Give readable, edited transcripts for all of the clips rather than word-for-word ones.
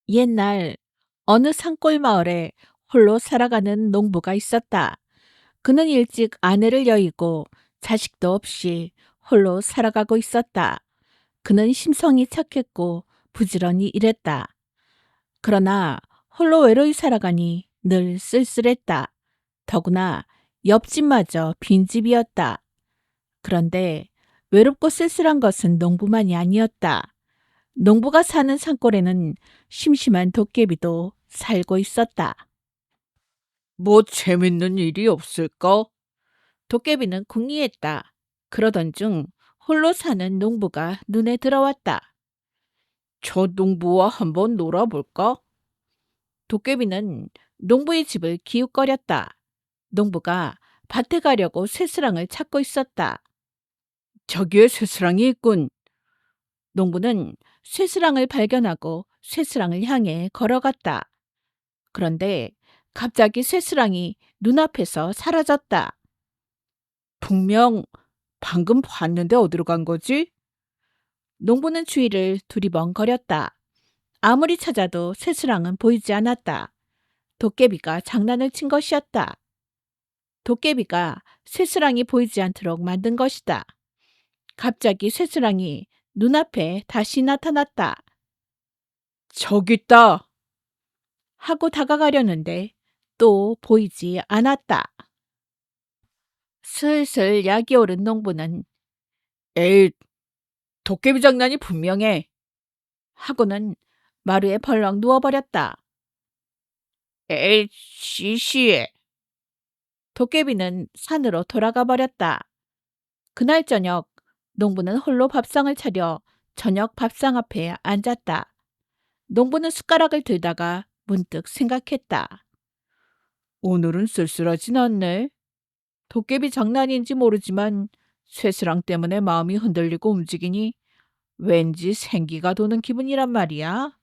옛날 어느 산골 마을에 홀로 살아가는 농부가 있었다. 그는 일찍 아내를 여의고 자식도 없이 홀로 살아가고 있었다. 그는 심성이 착했고 부지런히 일했다. 그러나 홀로 외로이 살아가니 늘 쓸쓸했다. 더구나 옆집마저 빈집이었다. 그런데 외롭고 쓸쓸한 것은 농부만이 아니었다. 농부가 사는 산골에는 심심한 도깨비도 살고 있었다. 뭐 재밌는 일이 없을까? 도깨비는 궁리했다. 그러던 중 홀로 사는 농부가 눈에 들어왔다. 저 농부와 한번 놀아볼까? 도깨비는 농부의 집을 기웃거렸다. 농부가 밭에 가려고 쇠스랑을 찾고 있었다. 저기에 쇠스랑이 있군. 농부는 쇠스랑을 발견하고 쇠스랑을 향해 걸어갔다. 그런데 갑자기 쇠스랑이 눈앞에서 사라졌다. 분명 방금 봤는데 어디로 간 거지? 농부는 주위를 두리번거렸다. 아무리 찾아도 쇠스랑은 보이지 않았다. 도깨비가 장난을 친 것이었다. 도깨비가 쇠스랑이 보이지 않도록 만든 것이다. 갑자기 쇠스랑이 눈앞에 다시 나타났다. 저기 있다. 하고 다가가려는데 또 보이지 않았다. 슬슬 약이 오른 농부는 에이, 도깨비 장난이 분명해. 하고는 마루에 벌렁 누워버렸다. 에이, 시시해. 도깨비는 산으로 돌아가 버렸다. 그날 저녁 농부는 홀로 밥상을 차려 저녁 밥상 앞에 앉았다. 농부는 숟가락을 들다가 문득 생각했다. 오늘은 쓸쓸하진 않네. 도깨비 장난인지 모르지만 쇠스랑 때문에 마음이 흔들리고 움직이니 왠지 생기가 도는 기분이란 말이야.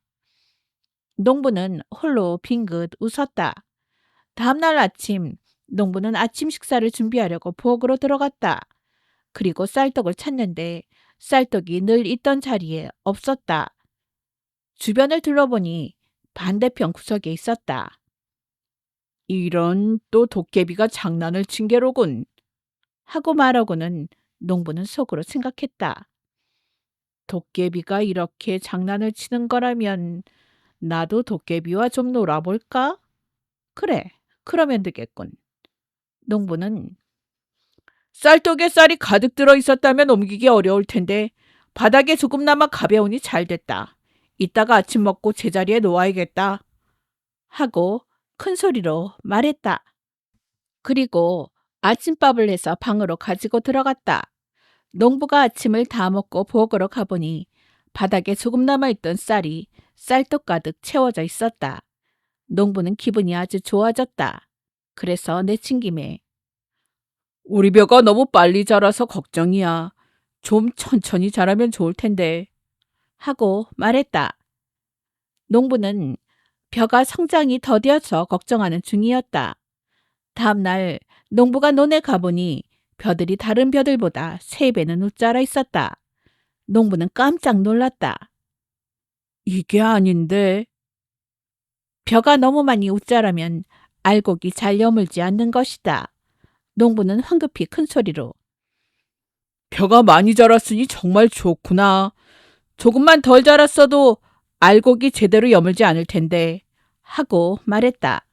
농부는 홀로 빙긋 웃었다. 다음날 아침 농부는 아침 식사를 준비하려고 부엌으로 들어갔다. 그리고 쌀떡을 찾는데 쌀떡이 늘 있던 자리에 없었다. 주변을 둘러보니 반대편 구석에 있었다. 이런 또 도깨비가 장난을 친 게로군. 하고 말하고는 농부는 속으로 생각했다. 도깨비가 이렇게 장난을 치는 거라면 나도 도깨비와 좀 놀아볼까? 그래, 그러면 되겠군. 농부는 쌀떡에 쌀이 가득 들어 있었다면 옮기기 어려울 텐데 바닥에 조금나마 가벼우니 잘 됐다. 이따가 아침 먹고 제자리에 놓아야겠다. 하고 큰 소리로 말했다. 그리고 아침밥을 해서 방으로 가지고 들어갔다. 농부가 아침을 다 먹고 부엌으로 가보니 바닥에 조금 남아있던 쌀이 쌀떡 가득 채워져 있었다. 농부는 기분이 아주 좋아졌다. 그래서 내친김에 우리 벼가 너무 빨리 자라서 걱정이야. 좀 천천히 자라면 좋을 텐데. 하고 말했다. 농부는 벼가 성장이 더디어서 걱정하는 중이었다. 다음날 농부가 논에 가보니 벼들이 다른 벼들보다 3배는 웃자라 있었다. 농부는 깜짝 놀랐다. 이게 아닌데. 벼가 너무 많이 웃자라면 알곡이 잘 여물지 않는 것이다. 농부는 황급히 큰 소리로 벼가 많이 자랐으니 정말 좋구나. 조금만 덜 자랐어도 알곡이 제대로 여물지 않을 텐데. 하고 말했다.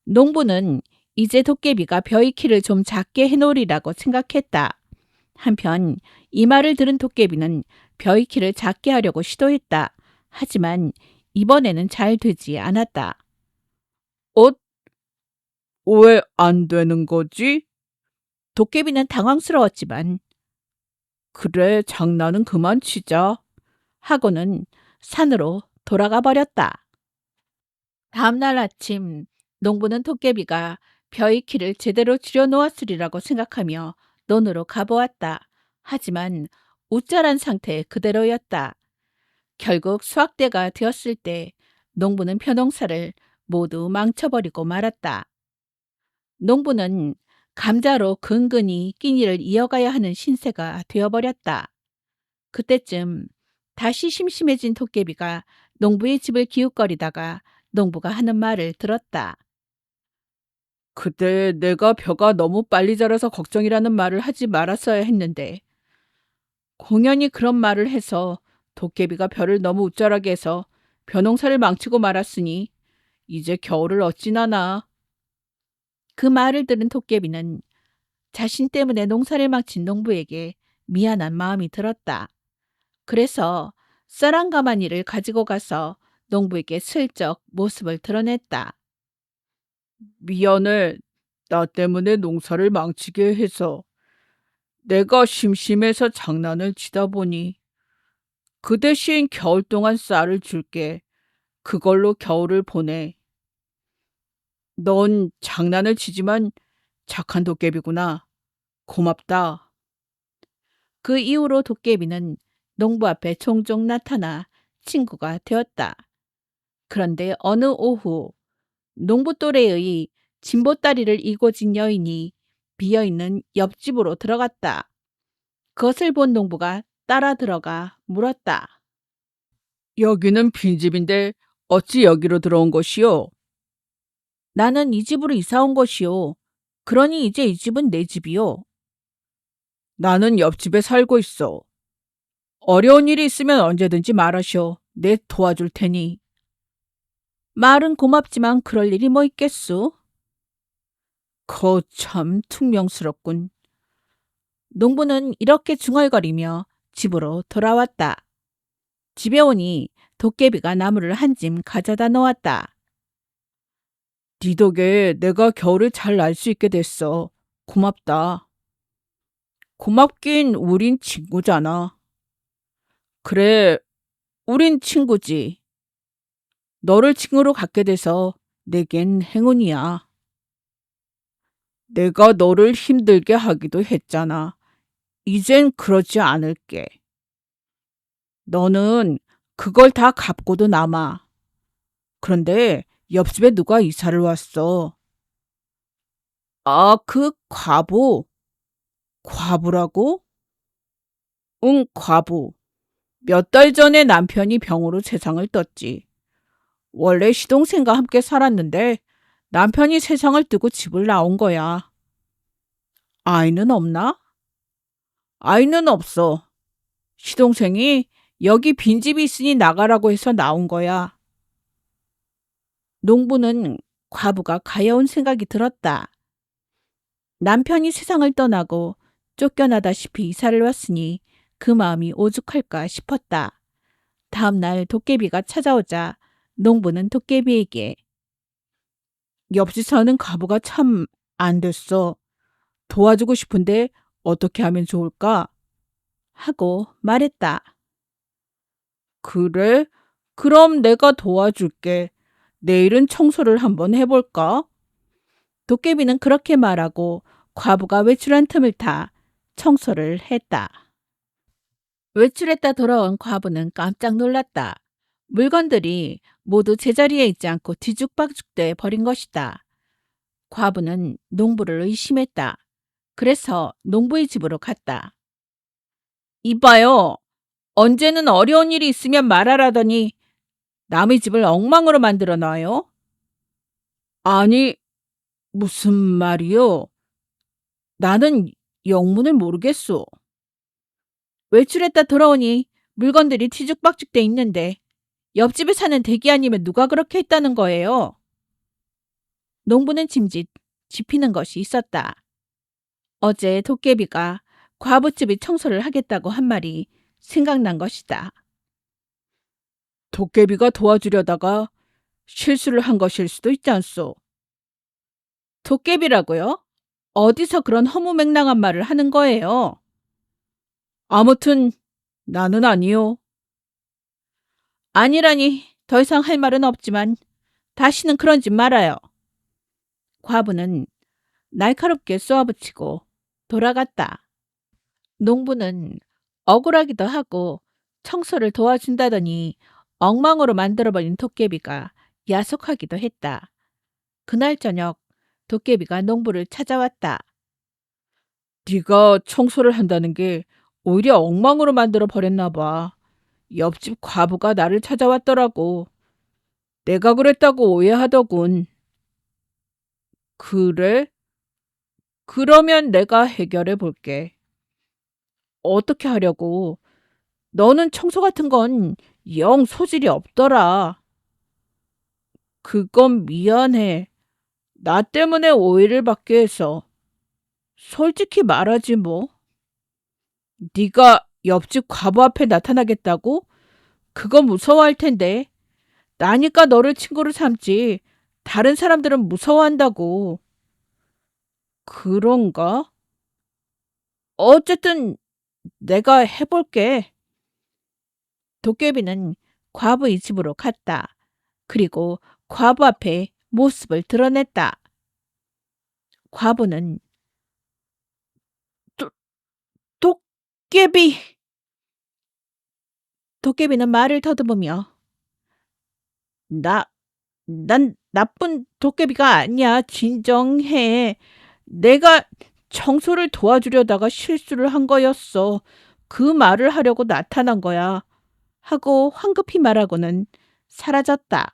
농부는 이제 도깨비가 벼의 키를 좀 작게 해놓으리라고 생각했다. 한편 이 말을 들은 도깨비는 벼의 키를 작게 하려고 시도했다. 하지만 이번에는 잘 되지 않았다. 어? 왜 안 되는 거지? 도깨비는 당황스러웠지만 그래, 장난은 그만 치자. 하고는 산으로 돌아가 버렸다. 다음날 아침 농부는 도깨비가 벼의 키를 제대로 줄여놓았으리라고 생각하며 논으로 가보았다. 하지만 웃자란 상태 그대로였다. 결국 수확대가 되었을 때 농부는 벼농사를 모두 망쳐버리고 말았다. 농부는 감자로 근근히 끼니를 이어가야 하는 신세가 되어버렸다. 그때쯤 다시 심심해진 도깨비가 농부의 집을 기웃거리다가 농부가 하는 말을 들었다. 그때 내가 벼가 너무 빨리 자라서 걱정이라는 말을 하지 말았어야 했는데 공연히 그런 말을 해서 도깨비가 벼를 너무 웃자라게 해서 벼농사를 망치고 말았으니 이제 겨울을 어찌나나. 그 말을 들은 도깨비는 자신 때문에 농사를 망친 농부에게 미안한 마음이 들었다. 그래서 쌀한 가마니를 가지고 가서 농부에게 슬쩍 모습을 드러냈다. 미안해. 나 때문에 농사를 망치게 해서 내가 심심해서 장난을 치다 보니 그 대신 겨울 동안 쌀을 줄게. 그걸로 겨울을 보내. 넌 장난을 치지만 착한 도깨비구나. 고맙다. 그 이후로 도깨비는 농부 앞에 종종 나타나 친구가 되었다. 그런데 어느 오후 농부 또래의 진보다리를 이고진 여인이 비어있는 옆집으로 들어갔다. 그것을 본 농부가 따라 들어가 물었다. 여기는 빈집인데 어찌 여기로 들어온 것이오? 나는 이 집으로 이사 온 것이오. 그러니 이제 이 집은 내 집이오. 나는 옆집에 살고 있어. 어려운 일이 있으면 언제든지 말하시오. 내 도와줄 테니. 말은 고맙지만 그럴 일이 뭐 있겠소? 거참 퉁명스럽군. 농부는 이렇게 중얼거리며 집으로 돌아왔다. 집에 오니 도깨비가 나무를 한 짐 가져다 놓았다. 네 덕에 내가 겨울을 잘 날 수 있게 됐어. 고맙다. 고맙긴 우린 친구잖아. 그래, 우린 친구지. 너를 친구로 갖게 돼서 내겐 행운이야. 내가 너를 힘들게 하기도 했잖아. 이젠 그러지 않을게. 너는 그걸 다 갚고도 남아. 그런데 옆집에 누가 이사를 왔어. 아, 그 과부. 과부라고? 응, 과부. 몇 달 전에 남편이 병으로 세상을 떴지. 원래 시동생과 함께 살았는데 남편이 세상을 뜨고 집을 나온 거야. 아이는 없나? 아이는 없어. 시동생이 여기 빈집이 있으니 나가라고 해서 나온 거야. 농부는 과부가 가여운 생각이 들었다. 남편이 세상을 떠나고 쫓겨나다시피 이사를 왔으니 그 마음이 오죽할까 싶었다. 다음 날 도깨비가 찾아오자 농부는 도깨비에게 옆집 사는 과부가 참 안 됐어. 도와주고 싶은데 어떻게 하면 좋을까? 하고 말했다. 그래? 그럼 내가 도와줄게. 내일은 청소를 한번 해볼까? 도깨비는 그렇게 말하고 과부가 외출한 틈을 타 청소를 했다. 외출했다 돌아온 과부는 깜짝 놀랐다. 물건들이 모두 제자리에 있지 않고 뒤죽박죽돼 버린 것이다. 과부는 농부를 의심했다. 그래서 농부의 집으로 갔다. 이봐요. 언제는 어려운 일이 있으면 말하라더니 남의 집을 엉망으로 만들어 놔요? 아니, 무슨 말이요? 나는 영문을 모르겠소. 외출했다 돌아오니 물건들이 뒤죽박죽돼 있는데 옆집에 사는 대기 아니면 누가 그렇게 했다는 거예요? 농부는 짐짓 짚이는 것이 있었다. 어제 도깨비가 과부집이 청소를 하겠다고 한 말이 생각난 것이다. 도깨비가 도와주려다가 실수를 한 것일 수도 있지 않소. 도깨비라고요? 어디서 그런 허무맹랑한 말을 하는 거예요? 아무튼 나는 아니요. 아니라니 더 이상 할 말은 없지만 다시는 그런 짓 말아요. 과부는 날카롭게 쏘아붙이고 돌아갔다. 농부는 억울하기도 하고 청소를 도와준다더니 엉망으로 만들어버린 도깨비가 야속하기도 했다. 그날 저녁 도깨비가 농부를 찾아왔다. 네가 청소를 한다는 게 오히려 엉망으로 만들어 버렸나 봐. 옆집 과부가 나를 찾아왔더라고. 내가 그랬다고 오해하더군. 그래? 그러면 내가 해결해 볼게. 어떻게 하려고? 너는 청소 같은 건 영 소질이 없더라. 그건 미안해. 나 때문에 오해를 받게 해서. 솔직히 말하지 뭐. 네가 옆집 과부 앞에 나타나겠다고? 그거 무서워할 텐데. 나니까 너를 친구로 삼지. 다른 사람들은 무서워한다고. 그런가? 어쨌든 내가 해볼게. 도깨비는 과부의 집으로 갔다. 그리고 과부 앞에 모습을 드러냈다. 과부는 도, 도깨비! 도깨비는 말을 더듬으며 나, 난 나쁜 도깨비가 아니야. 진정해. 내가 청소를 도와주려다가 실수를 한 거였어. 그 말을 하려고 나타난 거야. 하고 황급히 말하고는 사라졌다.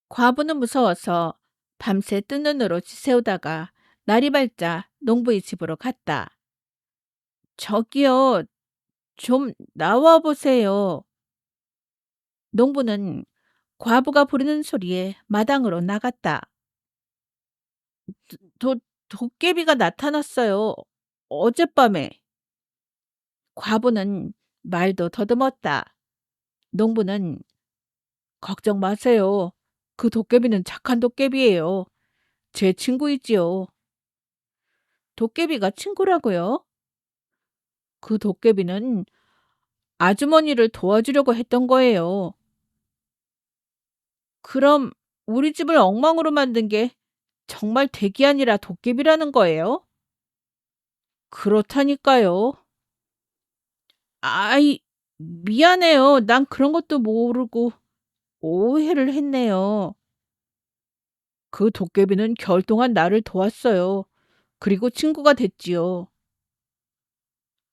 과부는 무서워서 밤새 뜬 눈으로 지새우다가 날이 밝자 농부의 집으로 갔다. 저기요, 좀 나와 보세요. 농부는 과부가 부르는 소리에 마당으로 나갔다. 도, 도깨비가 나타났어요. 어젯밤에. 과부는 말도 더듬었다. 농부는 걱정 마세요. 그 도깨비는 착한 도깨비예요. 제 친구이지요. 도깨비가 친구라고요? 그 도깨비는 아주머니를 도와주려고 했던 거예요. 그럼 우리 집을 엉망으로 만든 게 정말 댁이 아니라 도깨비라는 거예요? 그렇다니까요. 아이, 미안해요. 난 그런 것도 모르고 오해를 했네요. 그 도깨비는 겨울 동안 나를 도왔어요. 그리고 친구가 됐지요.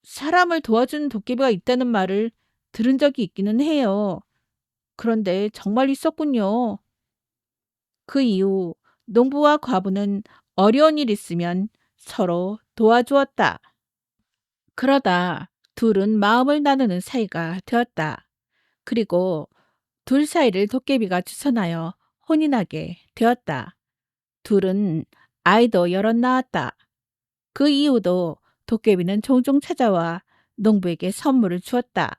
사람을 도와주는 도깨비가 있다는 말을 들은 적이 있기는 해요. 그런데 정말 있었군요. 그 이후 농부와 과부는 어려운 일 있으면 서로 도와주었다. 그러다 둘은 마음을 나누는 사이가 되었다. 그리고 둘 사이를 도깨비가 추천하여 혼인하게 되었다. 둘은 아이도 여럿 낳았다. 그 이후도 도깨비는 종종 찾아와 농부에게 선물을 주었다.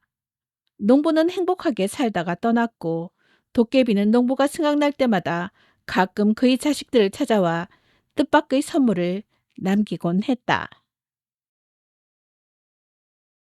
농부는 행복하게 살다가 떠났고 도깨비는 농부가 생각날 때마다 가끔 그의 자식들을 찾아와 뜻밖의 선물을 남기곤 했다.